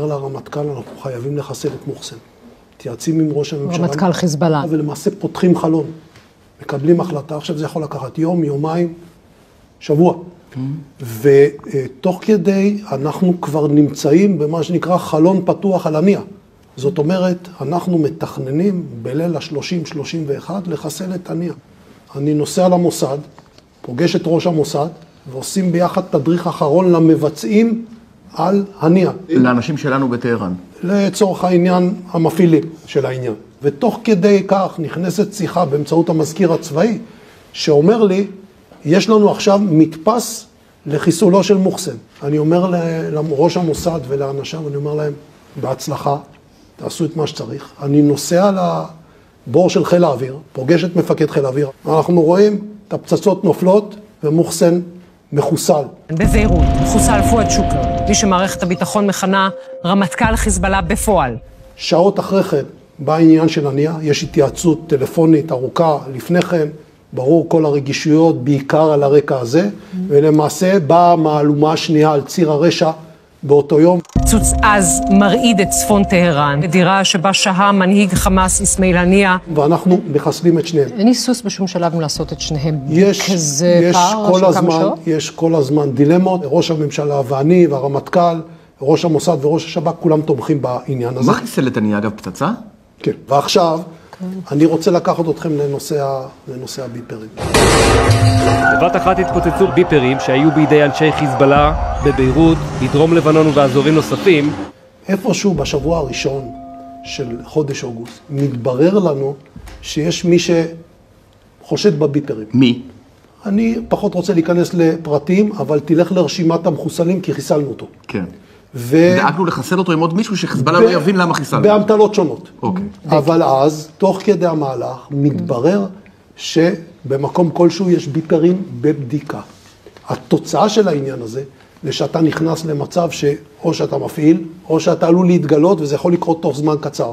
לרמטכ"ל, אנחנו חייבים לחסל את מוחסן. מתייעצים עם ראש הממשלה. רמטכ"ל חיזבאללה. ולמעשה פותחים חלון. מקבלים החלטה. עכשיו זה יכול לקחת יום, יומיים, שבוע. ותוך כדי אנחנו כבר נמצאים במה שנקרא חלון פתוח על הנייה. זאת אומרת, אנחנו מתכננים בליל ה-30-31 לחסל את הנייה. אני נוסע למוסד, פוגש את ראש המוסד, ועושים ביחד תדריך אחרון למבצעים על הנייה. לאנשים שלנו בטהרן. לצורך העניין המפעילים של העניין. ותוך כדי כך נכנסת שיחה באמצעות המזכיר הצבאי, שאומר לי, יש לנו עכשיו מתפס לחיסולו של מוחסן. אני אומר לראש המוסד ולאנשיו, אני אומר להם, בהצלחה, תעשו את מה שצריך. אני נוסע לבור של חיל האוויר, פוגש את מפקד חיל האוויר. אנחנו רואים את הפצצות נופלות ומוחסן מחוסל. בביירות, מחוסל פואד שוקר, מי שמערכת הביטחון מכנה רמטכ"ל חיזבאללה בפועל. שעות אחרי כן, בעניין של הנייה, יש התייעצות טלפונית ארוכה לפני כן, ברור כל הרגישויות בעיקר על הרקע הזה, ולמעשה באה מהלומה השנייה על ציר הרשע באותו יום. פיצוץ עז מרעיד את צפון טהרן, בדירה שבה שהה מנהיג חמאס אסמאעיל הנייה. ואנחנו מחסלים את שניהם. אין היסוס בשום שלב אם לעשות את שניהם. יש כל הזמן דילמות, ראש הממשלה ואני והרמטכ"ל, ראש המוסד וראש השב"כ, כולם תומכים בעניין הזה. מה חיסל את הנייה אגב, פצצה? כן, ועכשיו אני רוצה לקחת אתכם לנושא הביפרים. בבת אחת התפוצצו ביפרים שהיו בידי אנשי חיזבאללה בביירות, בדרום לבנון ובאזורים נוספים. איפשהו בשבוע הראשון של חודש אוגוסט מתברר לנו שיש מי שחושד בביפרים. מי? אני פחות רוצה להיכנס לפרטים, אבל תלך לרשימת המחוסלים כי חיסלנו אותו. כן. דאגנו לחסל אותו עם עוד מישהו שחיזבאללה לא יבין למה חיסלנו. באמתלות שונות. אוקיי. אבל אז, תוך כדי המהלך, מתברר שבמקום כלשהו יש ביפרים בבדיקה. התוצאה של העניין הזה, זה שאתה נכנס למצב שאו שאתה מפעיל, או שאתה עלול להתגלות, וזה יכול לקרות תוך זמן קצר.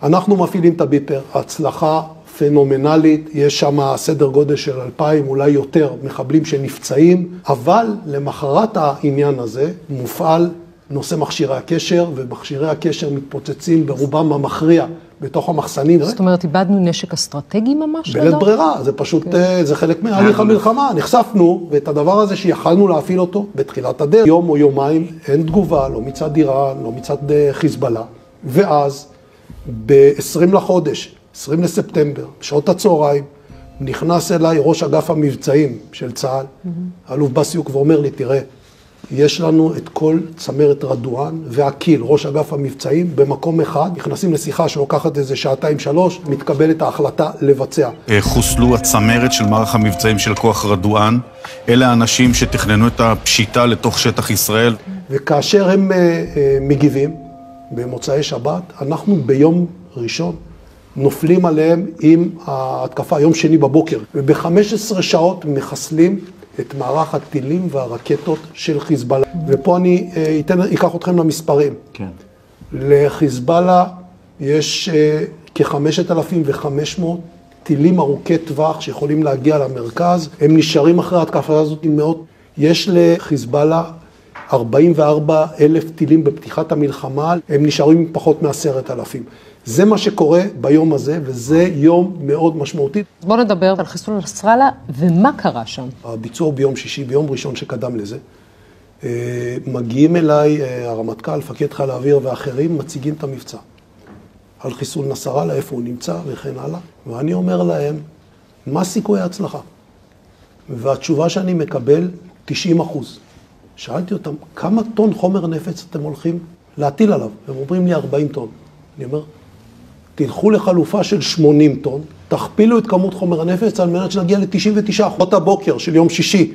אנחנו מפעילים את הביפר, הצלחה פנומנלית, יש שם סדר גודל של 2,000, אולי יותר, מחבלים שנפצעים, אבל למחרת העניין הזה מופעל נושא מכשירי הקשר, ומכשירי הקשר מתפוצצים ברובם המכריע בתוך המחסנים. זאת אומרת, איבדנו נשק אסטרטגי ממש? בלית ברירה, זה פשוט, זה חלק מהליך המלחמה. נחשפנו, ואת הדבר הזה שיכלנו להפעיל אותו בתחילת הדרך, יום או יומיים, אין תגובה, לא מצד איראן, לא מצד חיזבאללה. ואז, ב-20 לחודש, 20 לספטמבר, בשעות הצהריים, נכנס אליי ראש אגף המבצעים של צה"ל, אלוף בסיוק, ואומר לי, תראה, יש לנו את כל צמרת רדואן והקיל, ראש אגף המבצעים, במקום אחד, נכנסים לשיחה שלוקחת איזה 2-3, מתקבלת ההחלטה לבצע. חוסלו הצמרת של מערך המבצעים של כוח רדואן, אלה האנשים שתכננו את הפשיטה לתוך שטח ישראל. וכאשר הם מגיבים, במוצאי שבת, אנחנו ביום ראשון, נופלים עליהם עם ההתקפה, יום שני בבוקר, וב-15 שעות מחסלים את מערך הטילים והרקטות של חיזבאללה. ופה אני אקח אתכם למספרים. כן. לחיזבאללה יש כ-5,500 טילים ארוכי טווח שיכולים להגיע למרכז. הם נשארים אחרי ההתקפה הזאת עם מאות. יש לחיזבאללה 44,000 טילים בפתיחת המלחמה, הם נשארים עם פחות מ10,000. זה מה שקורה ביום הזה, וזה יום מאוד משמעותי. בוא נדבר על חיסול נסראללה, ומה קרה שם? הביצוע ביום שישי, ביום ראשון שקדם לזה, מגיעים אליי הרמטכ"ל, מפקד חיל האוויר ואחרים, מציגים את המבצע. על חיסול נסראללה, איפה הוא נמצא וכן הלאה. ואני אומר להם, מה סיכוי ההצלחה? והתשובה שאני מקבל, 90%. שאלתי אותם, כמה טון חומר נפץ אתם הולכים להטיל עליו? הם אומרים לי 40 טון. אני אומר, תלכו לחלופה של 80 טון, תכפילו את כמות חומר הנפץ על מנת שנגיע ל-99. עוד הבוקר של יום שישי,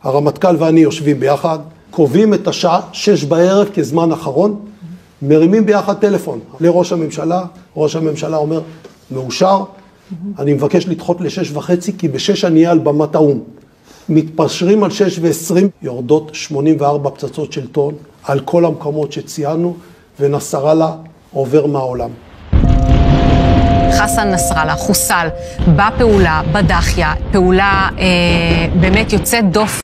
הרמטכ"ל ואני יושבים ביחד, קובעים את השעה 6 בערב כזמן אחרון, מרימים ביחד טלפון לראש הממשלה, ראש הממשלה אומר, מאושר, אני מבקש לדחות ל-6:30, כי ב-6 אני אהיה על במת האו"ם. מתפשרים על 6:20, יורדות 84 פצצות של טון, על כל המקומות שציינו, ונסראללה עובר מהעולם. חסן נסראללה חוסל בפעולה, בדחיה, פעולה באמת יוצאת דופן.